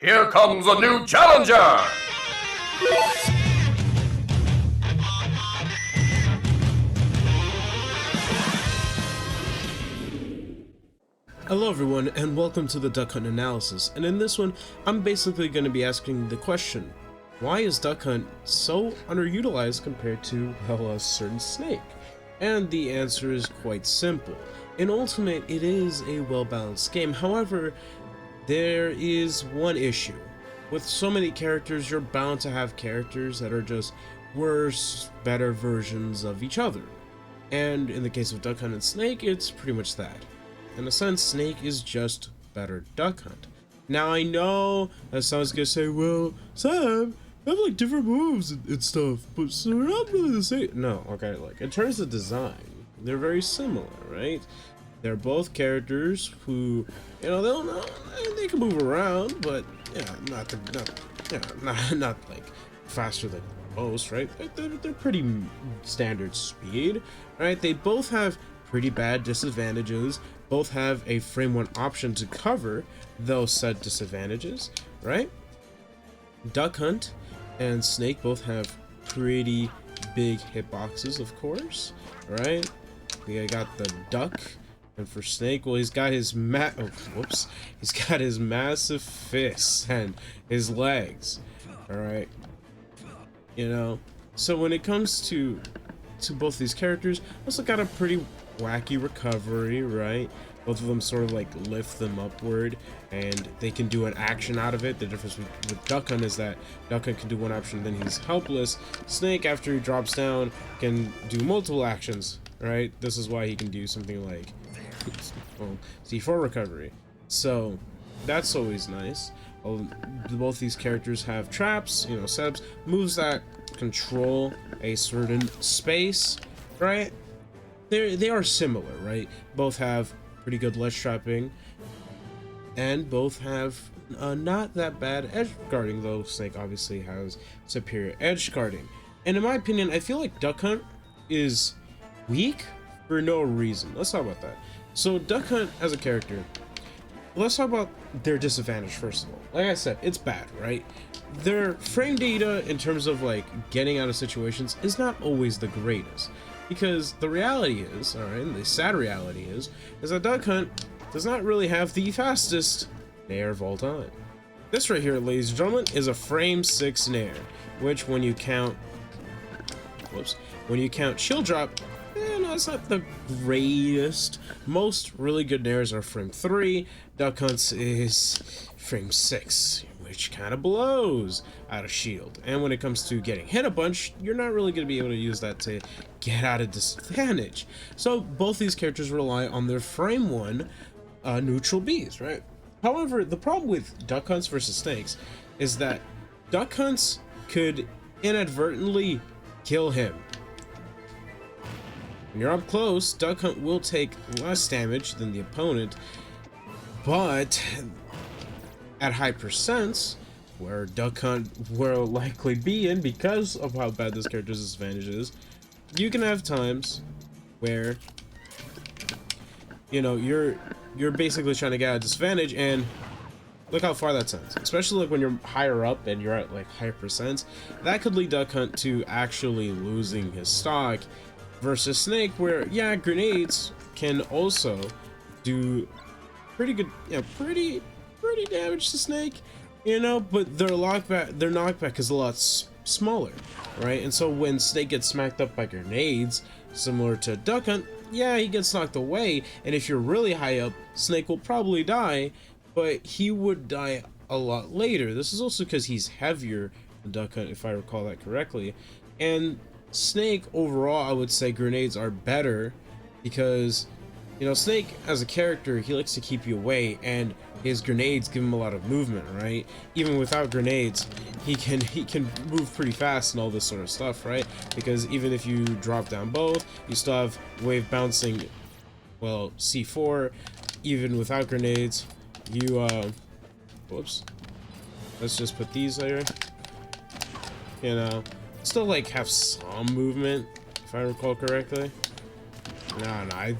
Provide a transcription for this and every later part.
Here comes a new challenger! Hello everyone, and welcome to the Duck Hunt analysis, and in this one, I'm basically going to be asking the question, why is Duck Hunt so underutilized compared to, well, a certain snake? And the answer is quite simple. In Ultimate, it is a well-balanced game, however, there is one issue. With so many characters, you're bound to have characters that are just worse, better versions of each other. And in the case of Duck Hunt and Snake, it's pretty much that. In a sense, Snake is just better Duck Hunt. Now I know that someone's gonna say, well, Sam, they have like different moves and stuff, but so they're not really the same. No, okay, like in terms of design, they're very similar, right? They're both characters who, you know, they can move around, but yeah, not like faster than most, right? They're pretty standard speed, right? They both have pretty bad disadvantages. Both have a frame 1 option to cover those said disadvantages, right? Duck Hunt and Snake both have pretty big hitboxes, of course, right? We got the duck, and for Snake, well, he's got his he's got his massive fists and his legs, all right? You know, so when it comes to both these characters, also got a pretty wacky recovery, right? Both of them sort of like lift them upward and they can do an action out of it. The difference with Duck Hunt is that Duck Hunt can do one action, then he's helpless. Snake, after he drops down, can do multiple actions, right? This is why he can do something like C4 recovery. So that's always nice. Both these characters have traps, you know, setups, moves that control a certain space, right? They are similar, right? Both have pretty good ledge trapping, and both have not that bad edge guarding, though Snake obviously has superior edge guarding. And in my opinion, I feel like Duck Hunt is weak for no reason. Let's talk about that. So Duck Hunt as a character, let's talk about their disadvantage first of all. Like I said, it's bad, right? Their frame data in terms of like getting out of situations is not always the greatest. Because the reality is, alright, and the sad reality is that Duck Hunt does not really have the fastest Nair of all time. This right here, ladies and gentlemen, is a frame 6 Nair, which when you count, shield drop, no, it's not the greatest. Most really good Nairs are frame 3, Duck Hunt's is frame 6, which kind of blows out of shield. And when it comes to getting hit a bunch, you're not really going to be able to use that to get out of disadvantage. So both these characters rely on their frame 1 neutral Bs, right? However, the problem with Duck Hunts versus Snakes is that Duck Hunts could inadvertently kill him. When you're up close, Duck Hunt will take less damage than the opponent, but at high percents, where Duck Hunt will likely be in because of how bad this character's disadvantage is, you can have times where, you know, you're basically trying to get out of disadvantage, and look how far that sends. Especially like when you're higher up and you're at like higher percents, that could lead Duck Hunt to actually losing his stock. Versus Snake, where yeah, grenades can also do pretty good, yeah, pretty damage to Snake, you know, but their knockback is a lot smaller, right? And so when Snake gets smacked up by grenades, similar to Duck Hunt, yeah, he gets knocked away, and if you're really high up, Snake will probably die, but he would die a lot later. This is also because he's heavier than Duck Hunt, if I recall that correctly. And Snake overall, I would say grenades are better because, you know, Snake as a character, he likes to keep you away, and his grenades give him a lot of movement, right? Even without grenades, he can move pretty fast and all this sort of stuff, right? Because even if you drop down both, you still have wave bouncing, well, C4. Even without grenades, you let's just put these there, you know. Still like have some movement, if I recall correctly. No, I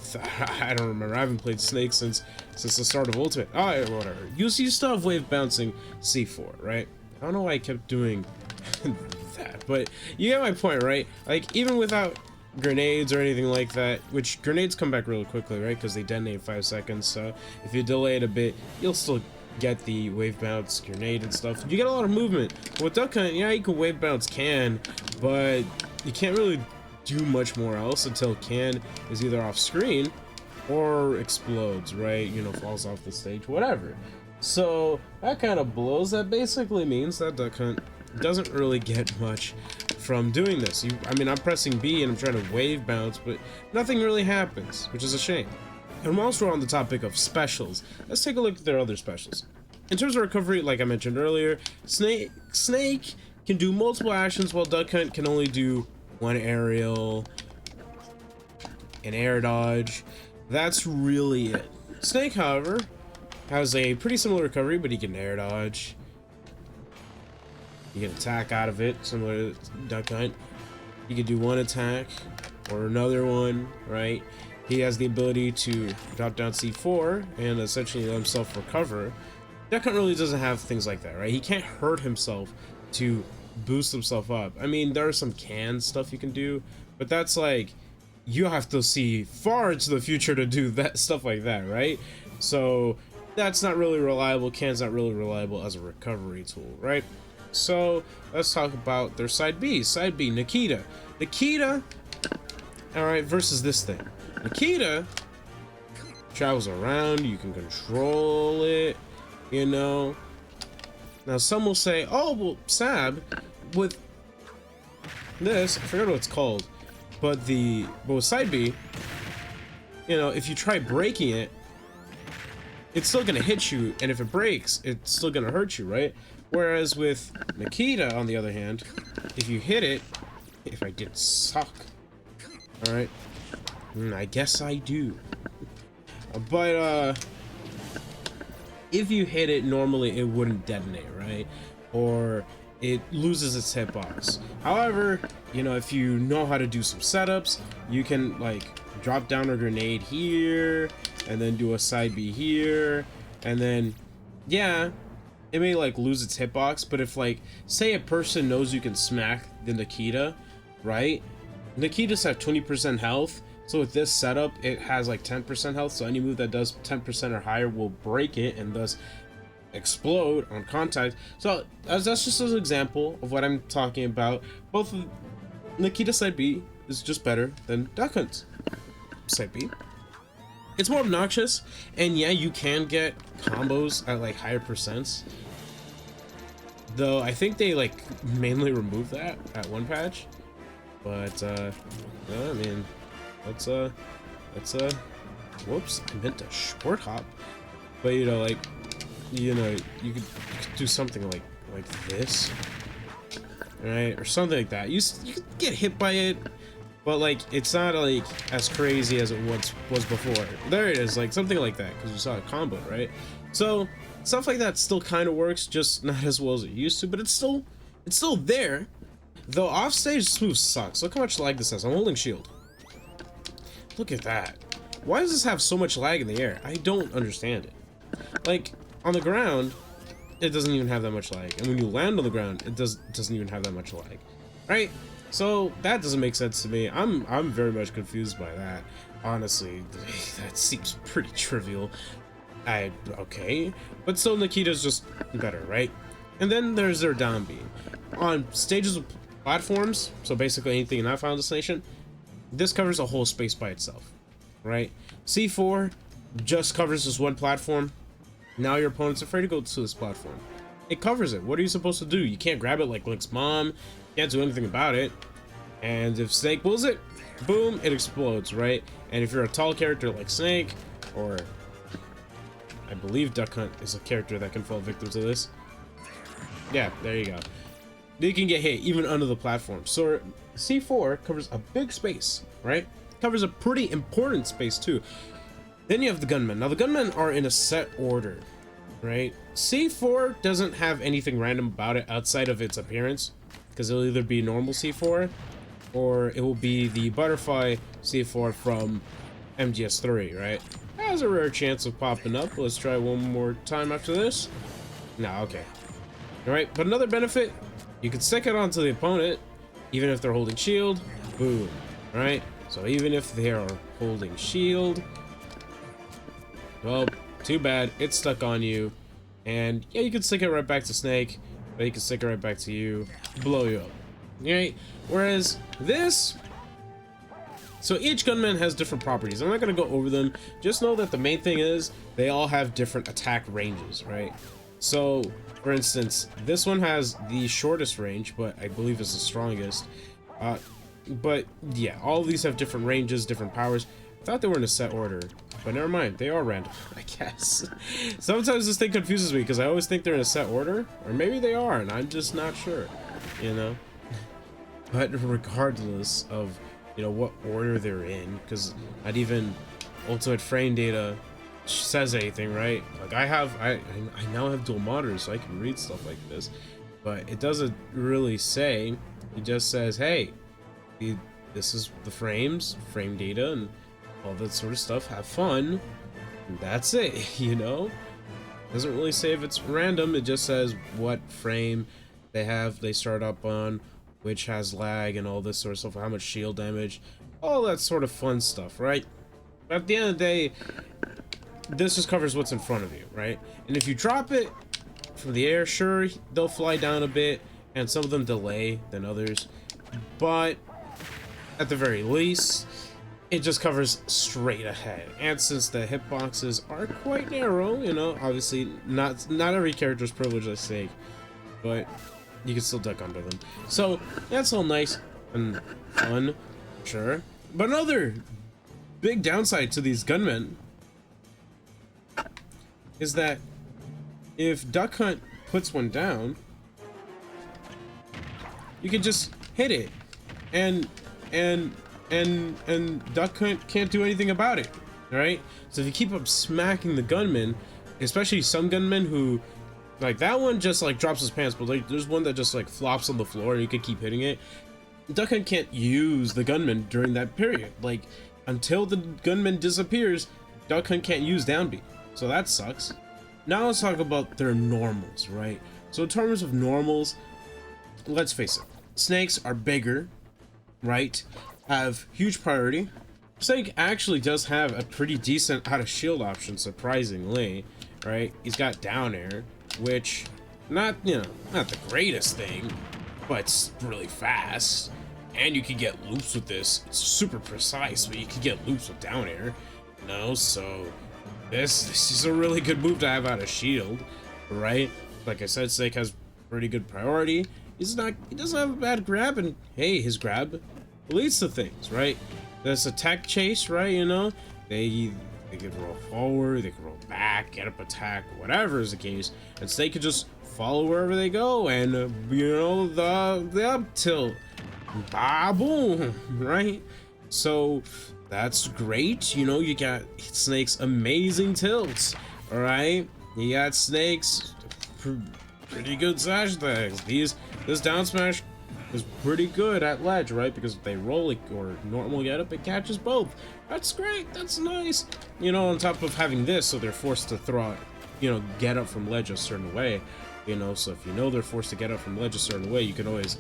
don't remember. I haven't played Snake since since the start of Ultimate. Oh, whatever. You still have wave bouncing C4, right? I don't know why I kept doing that, but you get my point, right? Like, even without grenades or anything like that, which grenades come back really quickly, right? Because they detonate in 5 seconds, so if you delay it a bit, you'll still get the wave bounce grenade and stuff. You get a lot of movement. With Duck Hunt, yeah, you can wave bounce can, but you can't really do much more else until can is either off screen or explodes, right? You know, falls off the stage, whatever. So that kind of blows. That basically means that Duck Hunt doesn't really get much from doing this. I mean, I'm pressing B and I'm trying to wave bounce, but nothing really happens, which is a shame. And whilst we're on the topic of specials, let's take a look at their other specials. In terms of recovery, like I mentioned earlier, Snake can do multiple actions while Duck Hunt can only do one aerial, an air dodge. That's really it. Snake, however, has a pretty similar recovery, but he can air dodge. You can attack out of it, similar to Duck Hunt. You can do one attack or another one, right? He has the ability to drop down C4 and essentially let himself recover. Duck Hunt really doesn't have things like that, right? He can't hurt himself to boost himself up. I mean, there are some can stuff you can do, but that's like, you have to see far into the future to do that stuff like that, right? So that's not really reliable. Can's not really reliable as a recovery tool, right? So let's talk about their side B. Side B, Nikita. Nikita, all right, versus this thing. Nikita travels around. You can control it, you know. Now some will say, oh, well, Sab, with this, I forgot what it's called, but with side B, you know, if you try breaking it, it's still gonna hit you, and if it breaks, it's still gonna hurt you, right? Whereas with Nikita, on the other hand, if you hit it, if I did suck, all right, I guess I do, but if you hit it normally, it wouldn't detonate, right? Or it loses its hitbox. However, you know, if you know how to do some setups, you can like drop down a grenade here and then do a side B here, and then yeah, it may like lose its hitbox, but if like say a person knows you can smack the Nikita, right? Nikitas have 20% health, so with this setup it has like 10% health, so any move that does 10% or higher will break it and thus explode on contact. So that's just an example of what I'm talking about. Both of Nikita side B is just better than Duck Hunt's side B. It's more obnoxious, and yeah, you can get combos at like higher percents, though I think they like mainly removed that at one patch. But I mean, let's whoops, I meant to short hop, but you know, like, you know, you could do something like this, right, or something like that. You could get hit by it, but like it's not like as crazy as it was before. There it is, like something like that, because you saw a combo, right? So stuff like that still kind of works, just not as well as it used to, but it's still there. Though offstage smooth sucks. Look how much lag this has. I'm holding shield. Look at that. Why does this have so much lag in the air? I don't understand it. Like on the ground, it doesn't even have that much lag, and when you land on the ground, it doesn't even have that much lag, right? So that doesn't make sense to me. I'm very much confused by that. Honestly, that seems pretty trivial. Okay, but still Nikita's just better, right? And then there's their down beam. On stages of platforms, so basically anything in that Final Destination, this covers a whole space by itself, right? C4 just covers this one platform. Now your opponent's afraid to go to this platform. It covers it. What are you supposed to do? You can't grab it like Link's mom. Can't do anything about it. And if Snake pulls it, boom, it explodes, right? And if you're a tall character like Snake, or I believe Duck Hunt is a character that can fall victim to this. Yeah, there you go. You can get hit even under the platform. So C4 covers a big space, right? Covers a pretty important space too. Then you have the gunmen. Now the gunmen are in a set order, right? C4 doesn't have anything random about it outside of its appearance, because it'll either be normal C4 or it will be the butterfly C4 from MGS3, right? has a rare chance of popping up. Let's try one more time after this. No, okay. Alright, but another benefit, you can stick it onto the opponent, even if they're holding shield. Boom. Alright, so even if they are holding shield, well, too bad, it's stuck on you. And yeah, you can stick it right back to Snake, but you can stick it right back to you, blow you up. Alright, whereas this, so each gunman has different properties. I'm not going to go over them. Just know that the main thing is they all have different attack ranges, right? So, for instance, this one has the shortest range, but I believe is the strongest. But yeah, all of these have different ranges, different powers. I thought they were in a set order, but never mind. They are random, I guess. Sometimes this thing confuses me because I always think they're in a set order, or maybe they are, and I'm just not sure, you know? But regardless of, you know, what order they're in, because not even ultimate frame data says anything, right? Like I now have dual monitors, so I can read stuff like this, but it doesn't really say. It just says, hey, this is the frames, frame data, and all that sort of stuff. Have fun, and that's it. You know, doesn't really say if it's random. It just says what frame they start up on, which has lag and all this sort of stuff, how much shield damage, all that sort of fun stuff, right? But at the end of the day, this just covers what's in front of you, right? And if you drop it from the air, sure, they'll fly down a bit, and some of them delay than others, but at the very least, it just covers straight ahead. And since the hitboxes are quite narrow, you know, obviously not every character's privileged at stake, but you can still duck under them. So that's all nice and fun, sure. But another big downside to these gunmen is that if Duck Hunt puts one down, you can just hit it, and Duck Hunt can't do anything about it. All right. So if you keep up smacking the gunman, especially some gunmen who, like that one just like drops his pants, but like there's one that just like flops on the floor and you can keep hitting it. Duck Hunt can't use the gunman during that period. Like until the gunman disappears, Duck Hunt can't use down B. So that sucks. Now let's talk about their normals, right? So in terms of normals, let's face it, snakes are bigger, right? Have huge priority. Snake actually does have a pretty decent out of shield option, surprisingly, right? He's got down air, which not the greatest thing, but it's really fast, and you can get loops with this. It's super precise, but you can get loops with down air, you know. So this is a really good move to have out of shield, right? Like I said, Snake has pretty good priority. He doesn't have a bad grab, and hey, his grab leads to things, right? This attack chase, right? You know, they could roll forward, they could roll back, get up attack, whatever is the case, and Snake could just follow wherever they go, and you know, the up tilt, bah boom, right? So that's great. You know, you got Snake's amazing tilts, all right? You got Snake's pretty good slash attacks. This down smash is pretty good at ledge, right? Because if they roll it or normal get up, it catches both. That's great. That's nice. You know, on top of having this, so they're forced to throw out, you know, get up from ledge a certain way. You know, so if you know they're forced to get up from ledge a certain way, you can always,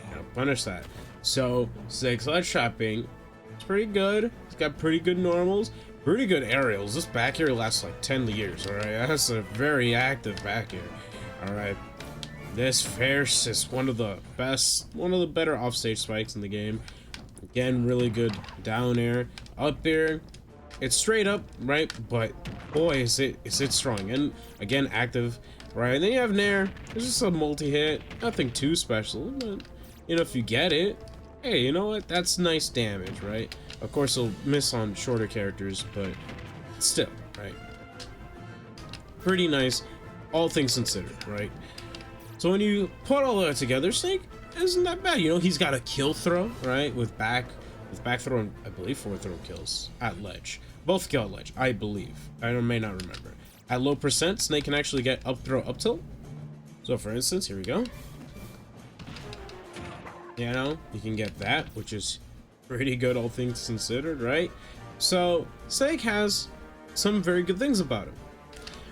you know, punish that. So Snake's ledge trapping, it's pretty good. It's got pretty good normals, pretty good aerials. This back air lasts like 10 years. All right, that's a very active back air. All right. This Fierce is one of the better offstage spikes in the game. Again, really good down air. Up there, it's straight up, right? But boy, is it strong. And again, active, right? And then you have Nair. It's just a multi-hit, nothing too special, but you know, if you get it, hey, you know what? That's nice damage, right? Of course, it'll miss on shorter characters, but still, right? Pretty nice, all things considered, right? So when you put all that together, Snake isn't that bad. You know, he's got a kill throw, right? With back throw and I believe forward throw kills at ledge. Both kill at ledge, I believe. I may not remember. At low percent, Snake can actually get up throw up tilt. So for instance, here we go. You know, you can get that, which is pretty good all things considered, right? So Snake has some very good things about him.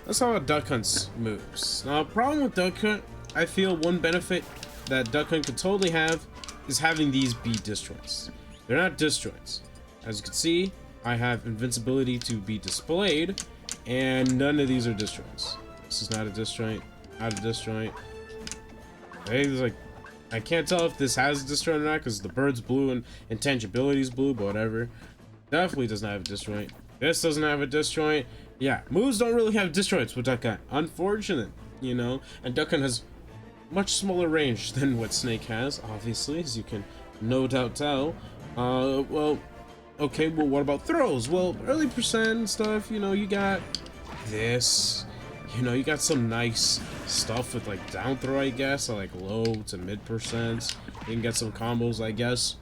Let's talk about Duck Hunt's moves. Now, problem with Duck Hunt, I feel one benefit that Duck Hunt could totally have is having these be disjoints. They're not disjoints. As you can see, I have invincibility to be displayed, and none of these are disjoints. This is not a disjoint, not a disjoint. Hey, there's like, I can't tell if this has a disjoint or not because the bird's blue and intangibility's blue, but whatever. Definitely does not have a disjoint. This doesn't have a disjoint. Yeah, moves don't really have disjoints with Duck Hunt. Unfortunate, you know. And Duck Hunt has much smaller range than what Snake has, obviously, as you can no doubt tell. Well, okay, well, what about throws? Well, early percent and stuff, you know, you got this. You know, you got some nice stuff with like down throw, I guess, or like low to mid percents. You can get some combos, I guess.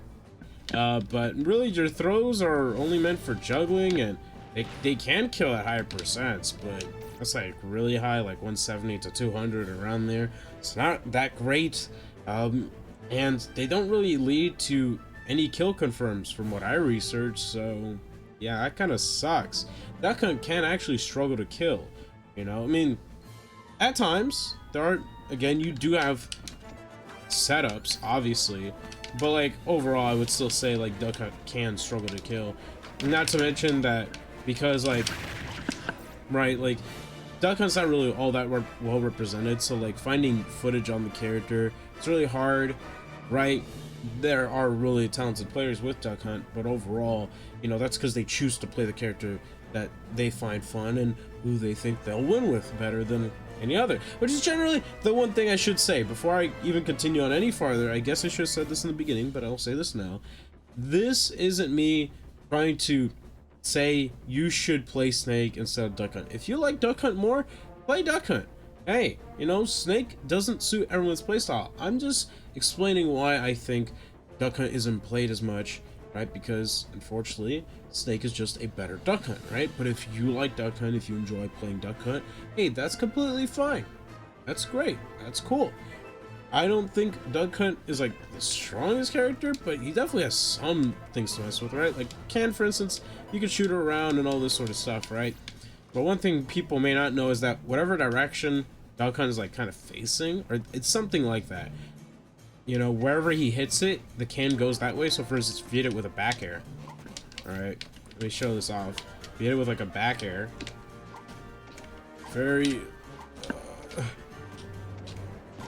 But really, your throws are only meant for juggling, and they can kill at higher percents, but that's like really high, like 170 to 200 around there. It's not that great, and they don't really lead to any kill confirms from what I researched. So yeah, that kind of sucks. Duck Hunt can actually struggle to kill. You know, I mean, at times there are, again, you do have setups, obviously, but like overall, I would still say like Duck Hunt can struggle to kill. Not to mention that because like, right, like Duck Hunt's not really all that well represented, so like finding footage on the character, it's really hard, right? There are really talented players with Duck Hunt, but overall, you know, that's because they choose to play the character that they find fun and who they think they'll win with better than any other, which is generally the one thing I should say before I even continue on any farther. I guess I should have said this in the beginning, but I'll say this now. This isn't me trying to say you should play Snake instead of Duck Hunt. If you like Duck Hunt more, play Duck Hunt. Hey, you know, Snake doesn't suit everyone's playstyle. I'm just explaining why I think Duck Hunt isn't played as much, right? Because unfortunately, Snake is just a better Duck Hunt, right? But if you like Duck Hunt, if you enjoy playing Duck Hunt, hey, that's completely fine. That's great. That's cool. I don't think Duck Hunt is like the strongest character, but he definitely has some things to mess with, right? Like Can, for instance, you can shoot her around and all this sort of stuff, right? But one thing people may not know is that whatever direction Duck Hunt is like kind of facing, or it's something like that. You know, wherever he hits it, the can goes that way. So for instance, if you hit it with a back air, all right, let me show this off. If you hit it with like a back air, very,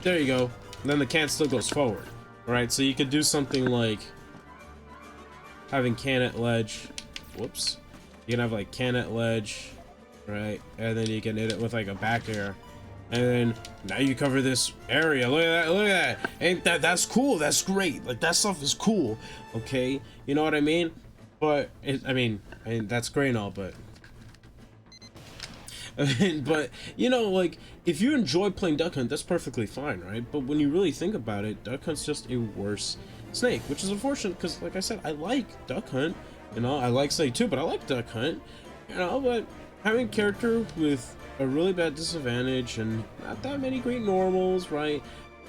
there you go. And then the can still goes forward, all right? So you could do something like having can at ledge. Whoops. You can have like can at ledge, right? And then you can hit it with like a back air. And then now you cover this area. Look at that, look at that. Ain't that's cool? That's great. Like that stuff is cool. Okay, you know what I mean? But I mean that's great and all, but but you know, like if you enjoy playing Duck Hunt, that's perfectly fine, right? But when you really think about it, Duck Hunt's just a worse Snake, which is unfortunate because, like I said, I like Duck Hunt. You know, I like Snake too, but I like Duck Hunt. You know, but having a character with a really bad disadvantage and not that many great normals, right?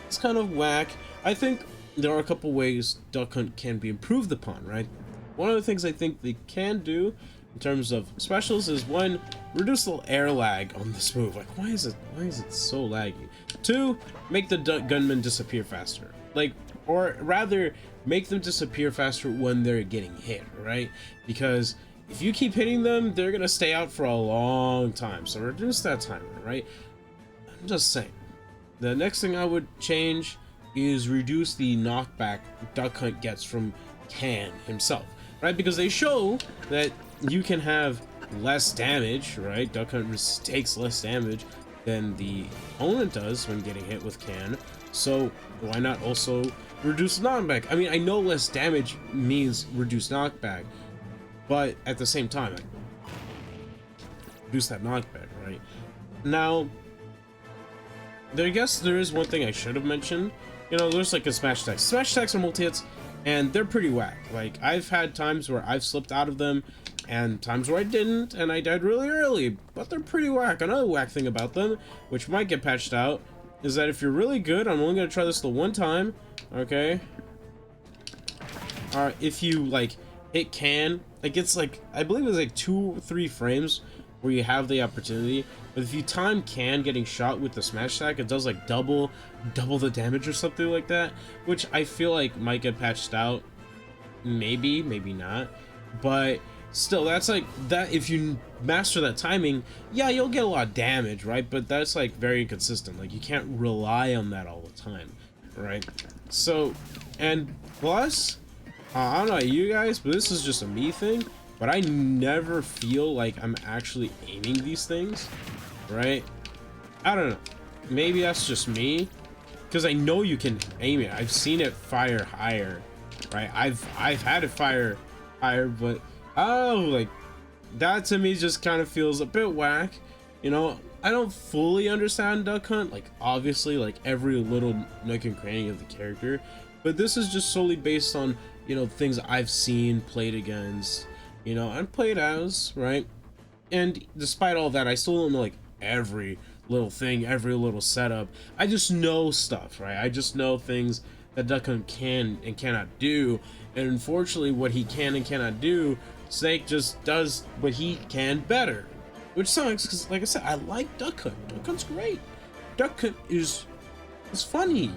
It's kind of whack. I think there are a couple ways Duck Hunt can be improved upon, right? One of the things I think they can do in terms of specials is one, reduce a little air lag on this move. Like, why is it so laggy? Two, make the gunmen disappear faster. Like, or rather, make them disappear faster when they're getting hit, right? Because if you keep hitting them, they're gonna stay out for a long time. So reduce that timer, right? I'm just saying. The next thing I would change is reduce the knockback Duck Hunt gets from Can himself, right? Because they show that you can have less damage, right? Duck Hunt takes less damage than the opponent does when getting hit with Can. So why not also reduce knockback? I mean, I know less damage means reduce knockback, but at the same time, like, reduce that knockback, right? Now, I guess there is one thing I should have mentioned. You know, there's like a smash attacks. Smash attacks are multi-hits, and they're pretty whack. Like, I've had times where I've slipped out of them, and times where I didn't, and I died really early, but they're pretty whack. Another whack thing about them, which might get patched out, is that if you're really good, I'm only going to try this the one time, okay? If you, like, hit Can, like, it's like, I believe it's like 2 or 3 frames where you have the opportunity. But if you time can getting shot with the smash attack, it does like double the damage or something like that, which I feel like might get patched out. Maybe not, but still, that's like that. If you master that timing, yeah, you'll get a lot of damage, right? But that's like very inconsistent. Like you can't rely on that all the time, right? So, and plus, I don't know about you guys, but this is just a me thing, but I never feel like I'm actually aiming these things, right? I don't know. Maybe that's just me, because I know you can aim it. I've seen it fire higher, right? I've had it fire higher, but like that to me just kind of feels a bit whack. You know, I don't fully understand Duck Hunt, like obviously like every little nook and cranny of the character, but this is just solely based on, you know, things I've seen, played against, you know, and played as, right? And despite all that, I still don't know like every little thing, every little setup. I just know stuff, right? I just know things that Duck Hunt can and cannot do, and unfortunately what he can and cannot do, Snake just does what he can better, which sucks because, like I said, I like Duck Hunt. Duck Hunt's great. Duck Hunt is funny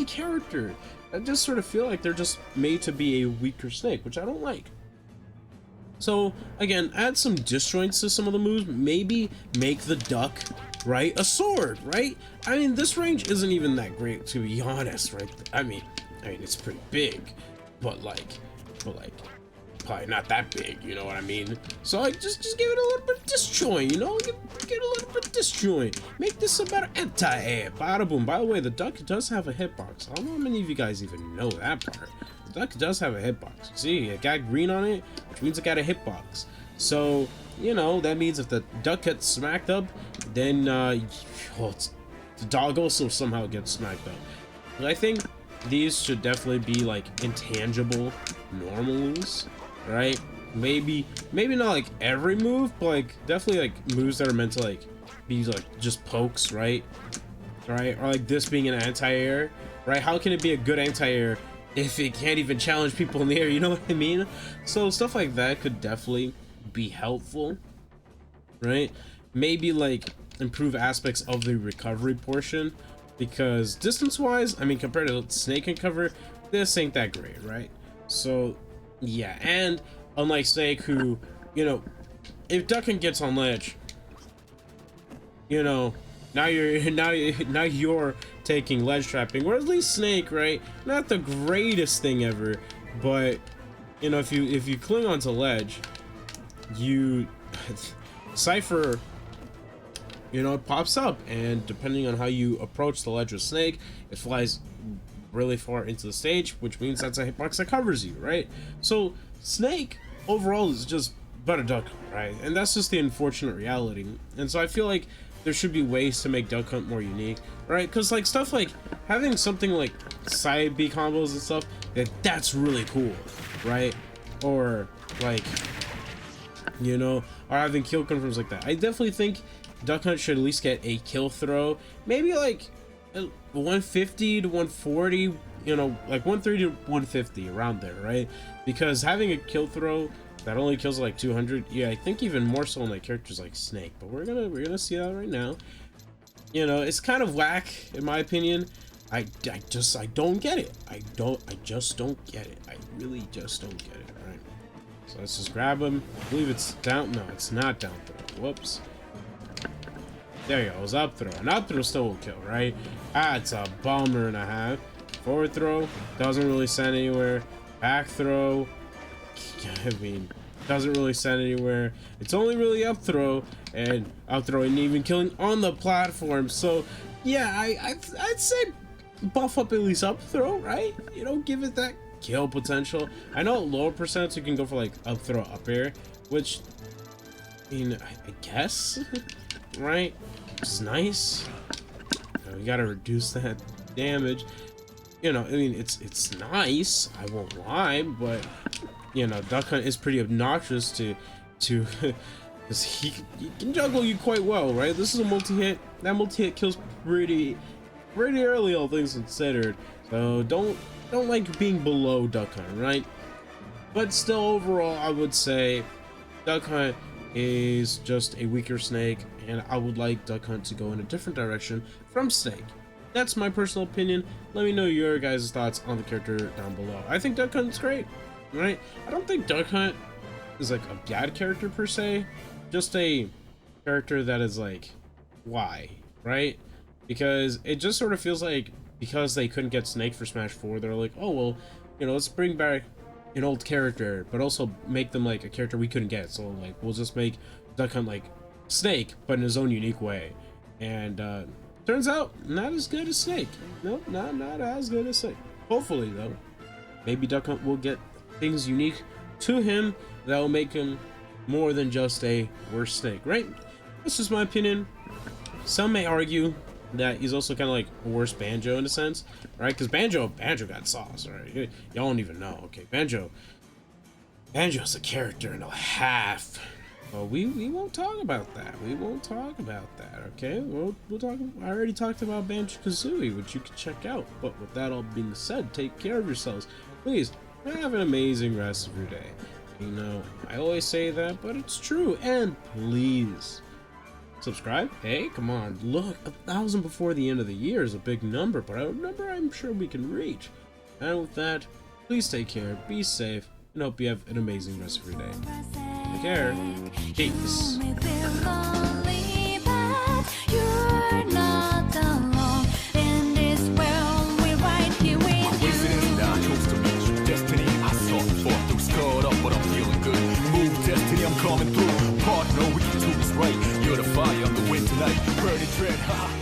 character. I just sort of feel like they're just made to be a weaker Snake, which I don't like. So again, add some disjoints to some of the moves. Maybe make the duck, right, a sword, right? I mean, this range isn't even that great, to be honest, right? I mean, it's pretty big, but like, probably not that big, you know what I mean? So like, just give it a little bit of disjoint, you know? Give it a little bit of disjoint. Make this a better anti-air. Bada boom. By the way, the duck does have a hitbox. I don't know how many of you guys even know that part. The duck does have a hitbox. See, it got green on it, which means it got a hitbox. So, you know, that means if the duck gets smacked up, then the dog also somehow gets smacked up. But I think these should definitely be like intangible normals, right? Maybe not like every move, but like definitely like moves that are meant to like be like just pokes, right? Or like this being an anti-air, right? How can it be a good anti-air if it can't even challenge people in the air, you know what I mean? So stuff like that could definitely be helpful, right? Maybe like improve aspects of the recovery portion, because distance wise, I mean, compared to Snake and cover, this ain't that great, right? So yeah, and unlike Snake, who, you know, if Duckin gets on ledge, you know, now you're taking ledge trapping, or at least Snake, right? Not the greatest thing ever, but you know, if you cling onto ledge, you Cypher, you know, it pops up, and depending on how you approach the ledge with Snake, it flies really far into the stage, which means that's a hitbox that covers you, right? So Snake overall is just but a duck, right? And that's just the unfortunate reality. And so I feel like there should be ways to make Duck Hunt more unique, right? Because like stuff like having something like side B combos and stuff, that's really cool, right? Or like, you know, or having kill confirms like that. I definitely think Duck Hunt should at least get a kill throw, maybe like 150 to 140, you know, like 130 to 150, around there, right? Because having a kill throw that only kills like 200, yeah, I think even more so on like characters like Snake, but we're gonna see that right now. You know, it's kind of whack in my opinion. I don't get it. I just don't get it. I really just don't get it. All right, so let's just grab him. I believe it's down. No, it's not down throw. Whoops. There you go. It was up throw. An up throw still will kill, right? That's a bummer and a half. Forward throw doesn't really send anywhere. Back throw, I mean, doesn't really send anywhere. It's only really up throw, and up throw ain't even killing on the platform. So yeah, I'd say buff up at least up throw, right? You know, give it that kill potential. I know at lower percents you can go for like up throw up air, which, I mean, I guess, right? It's nice. You gotta reduce that damage. You know, I mean, it's nice, I won't lie, but you know, Duck Hunt is pretty obnoxious to because he can juggle you quite well, right? This is a multi-hit. That multi-hit kills pretty early, all things considered. So don't like being below Duck Hunt, right? But still, overall, I would say Duck Hunt is just a weaker Snake, and I would like Duck Hunt to go in a different direction from Snake. That's my personal opinion. Let me know your guys' thoughts on the character down below. I think Duck Hunt's great, right? I don't think Duck Hunt is like a bad character per se, just a character that is like, why, right? Because it just sort of feels like because they couldn't get Snake for Smash 4, they're like, oh well, you know, let's bring back an old character, but also make them like a character we couldn't get. So like, we'll just make Duck Hunt like Snake, but in his own unique way. And turns out not as good as Snake. Nope, not as good as Snake. Hopefully though, maybe Duck Hunt will get things unique to him that will make him more than just a worse Snake, right? That's just my opinion. Some may argue that he's also kind of like a worse Banjo in a sense, right? Because Banjo got sauce, right? Y'all don't even know. Okay, Banjo's a character and a half. Well, we won't talk about that. We won't talk about that. Okay, we'll talk. I already talked about Banjo-Kazooie, which you can check out. But with that all being said, take care of yourselves, please. Have an amazing rest of your day. You know, I always say that, but it's true. And please subscribe. Hey, come on. Look, 1,000 before the end of the year is a big number, but a number I'm sure we can reach. And with that, please take care, be safe, and hope you have an amazing rest of your day. Take care. Peace. I'm coming through, partner, we can do this right. You're the fire, I'm the wind tonight. Burning dread, ha.